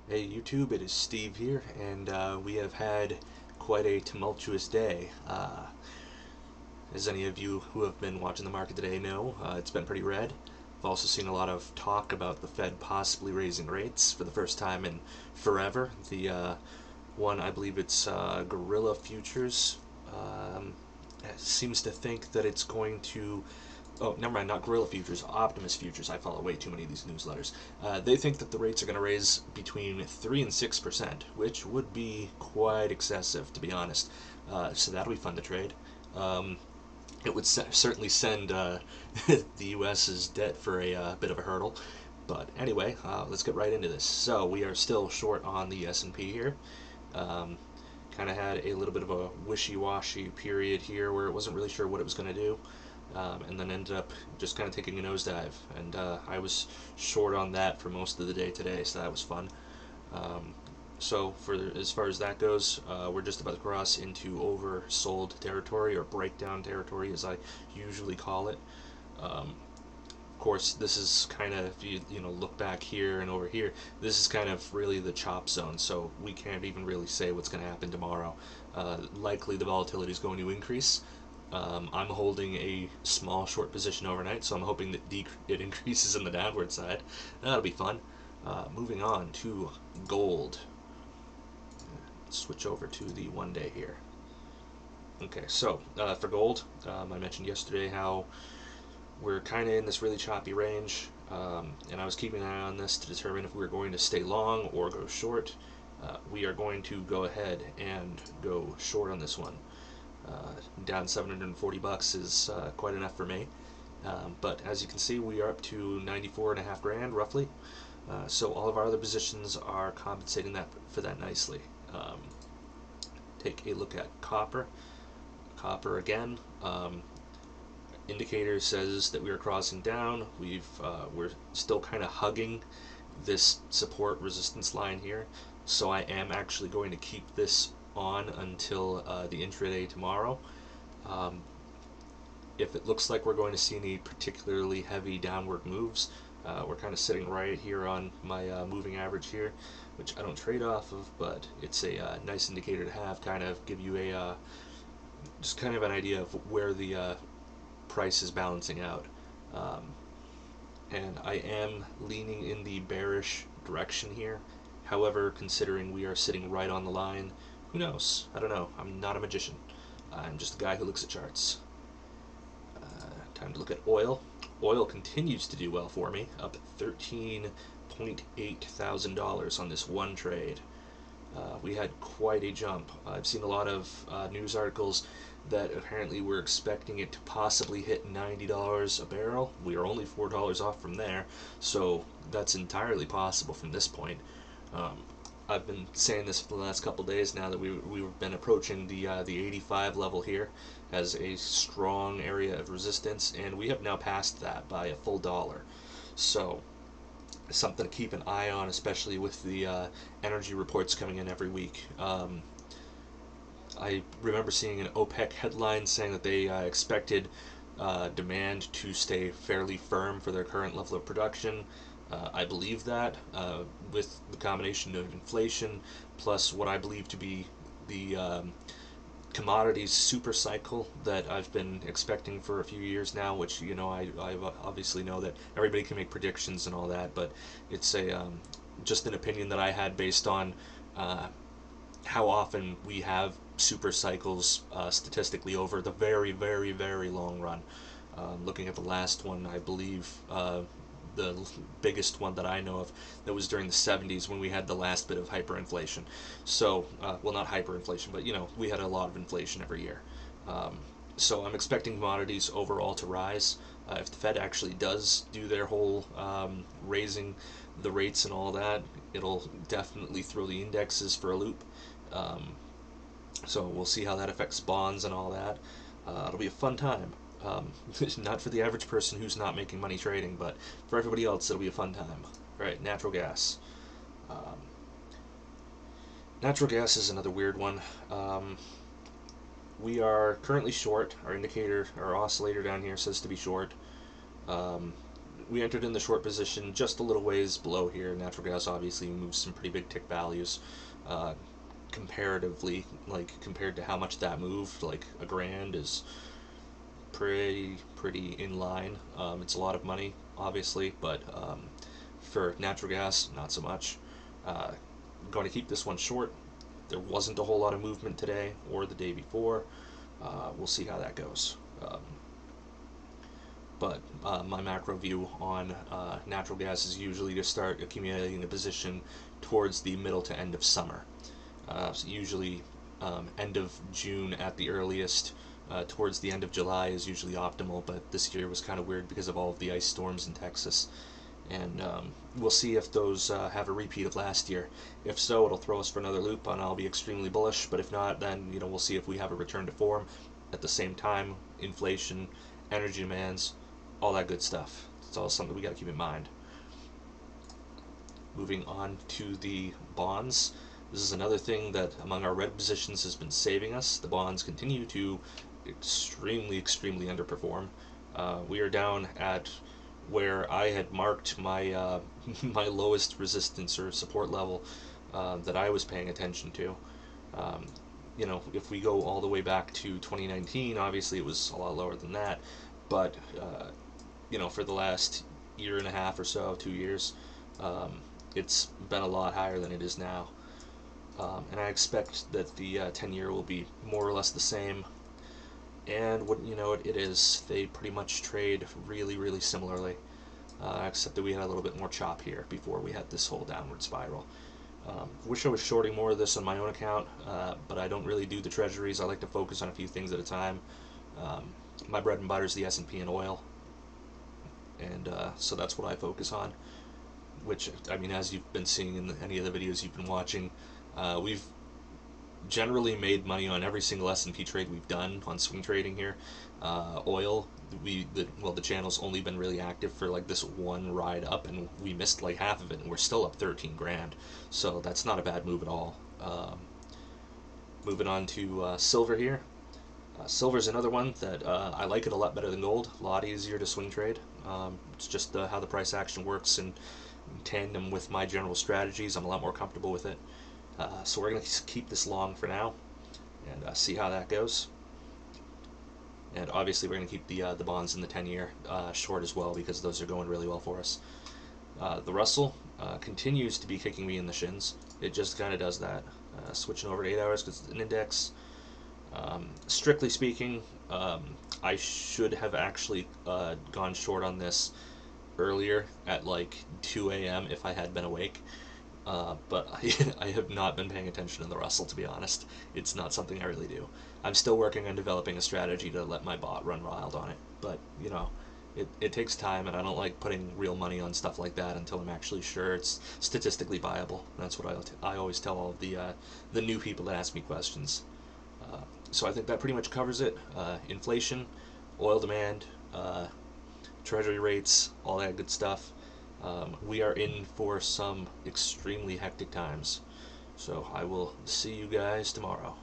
Hey YouTube, it is Steve here, and we have had quite a tumultuous day. As any of you who have been watching the market today know, it's been pretty red. I've also seen a lot of talk about the Fed possibly raising rates for the first time in forever. The one, I believe it's Gorilla Futures, seems to think that it's going to. Oh, never mind, not Gorilla Futures, Optimus Futures. I follow way too many of these newsletters. They think that the rates are going to raise between 3 and 6%, which would be quite excessive, to be honest. So that'll be fun to trade. Um, it would certainly send the U.S.'s debt for a bit of a hurdle. But anyway, let's get right into this. So we are still short on the S&P here. Um, kind of had a little bit of a wishy-washy period here where it wasn't really sure what it was going to do. And then ended up just kind of taking a nosedive. And I was short on that for most of the day today, so that was fun. Um, so for as far as that goes, we're just about to cross into oversold territory, or breakdown territory, as I usually call it. Of course, this is kind of, if you look back here and over here, this is kind of really the chop zone. So we can't even really say what's going to happen tomorrow. Likely the volatility is going to increase. I'm holding a small short position overnight, so I'm hoping that it increases in the downward side. That'll be fun. Moving on to gold. Switch over to the 1 day here. Okay, so for gold, I mentioned yesterday how we're kind of in this really choppy range, and I was keeping an eye on this to determine if we were going to stay long or go short. We are going to go ahead and go short on this one. Down 740 bucks is quite enough for me. But as you can see, we are up to 94 and a half grand roughly. So all of our other positions are compensating that for that nicely. Take a look at copper. Copper again. Indicator says that we are crossing down. We're still kind of hugging this support resistance line here. So I am actually going to keep this on until the intraday tomorrow. Um, if it looks like we're going to see any particularly heavy downward moves, we're kind of sitting right here on my moving average here, which I don't trade off of, but it's a nice indicator to have, kind of give you a just kind of an idea of where the price is balancing out. Um, and I am leaning in the bearish direction here. However, considering we are sitting right on the line, who knows? I don't know. I'm not a magician. I'm just a guy who looks at charts. Time to look at oil. Oil continues to do well for me, up $13.8 thousand on this one trade. We had quite a jump. I've seen a lot of news articles that apparently we're expecting it to possibly hit $90 a barrel. We are only $4 off from there, so that's entirely possible from this point. Um, I've been saying this for the last couple of days now that we've been approaching the 85 level here as a strong area of resistance, and we have now passed that by a full dollar. So something to keep an eye on, especially with the energy reports coming in every week. I remember seeing an OPEC headline saying that they expected demand to stay fairly firm for their current level of production. I believe that with the combination of inflation plus what I believe to be the commodities super cycle that I've been expecting for a few years now, which I obviously know that everybody can make predictions and all that, but it's a just an opinion that I had based on how often we have super cycles statistically over the very, very, very long run. Looking at the last one, I believe the biggest one that I know of, that was during the 70s when we had the last bit of hyperinflation. So, well, not hyperinflation, but we had a lot of inflation every year. So I'm expecting commodities overall to rise. If the Fed actually does do their whole raising the rates and all that, it'll definitely throw the indexes for a loop. Um, so we'll see how that affects bonds and all that. It'll be a fun time. Not for the average person who's not making money trading, but for everybody else, it'll be a fun time. All right, natural gas. Um, Natural gas is another weird one. We are currently short. Our indicator, our oscillator down here says to be short. Um, we entered in the short position just a little ways below here. Natural gas obviously moves some pretty big tick values. Uh, Comparatively, like compared to how much that moved, like a grand is pretty in line. It's a lot of money, obviously, but for natural gas, not so much. Uh, Going to keep this one short. There wasn't a whole lot of movement today or the day before. We'll see how that goes. But my macro view on natural gas is usually to start accumulating a position towards the middle to end of summer. So usually end of June at the earliest. Towards the end of July is usually optimal, but this year was kind of weird because of all of the ice storms in Texas. And we'll see if those have a repeat of last year. If so, it'll throw us for another loop, and I'll be extremely bullish. But if not, then we'll see if we have a return to form. At the same time, inflation, energy demands, all that good stuff. It's all something we got to keep in mind. Moving on to the bonds. This is another thing that among our red positions has been saving us. The bonds continue to extremely underperform. We are down at where I had marked my my lowest resistance or support level that I was paying attention to. Um, if we go all the way back to 2019, obviously it was a lot lower than that. But for the last year and a half or so, 2 years, it's been a lot higher than it is now. And I expect that the 10-year will be more or less the same. And wouldn't you know it, it is. They pretty much trade really similarly, except that we had a little bit more chop here before we had this whole downward spiral. Wish I was shorting more of this on my own account, but I don't really do the treasuries. I like to focus on a few things at a time. My bread and butter is the S&P and oil, and so that's what I focus on. Which, I mean, as you've been seeing in any of the videos you've been watching, we've generally made money on every single S&P trade we've done on swing trading here. Oil, the channel's only been really active for like this one ride up, and we missed like half of it, and we're still up 13 grand. So that's not a bad move at all. Moving on to silver here. Silver's another one that I like it a lot better than gold. A lot easier to swing trade. It's just how the price action works in tandem with my general strategies. I'm a lot more comfortable with it. So we're going to keep this long for now and see how that goes. And obviously we're going to keep the bonds in the 10-year short as well, because those are going really well for us. The Russell continues to be kicking me in the shins. It just kind of does that. Switching over to 8 hours because it's an index. Strictly speaking, I should have actually gone short on this earlier at like 2 a.m. if I had been awake. But I have not been paying attention to the Russell, to be honest. It's not something I really do. I'm still working on developing a strategy to let my bot run wild on it. But, it takes time, and I don't like putting real money on stuff like that until I'm actually sure it's statistically viable. That's what I always tell all of the new people that ask me questions. So I think that pretty much covers it. Inflation, oil demand, treasury rates, all that good stuff. We are in for some extremely hectic times. So I will see you guys tomorrow.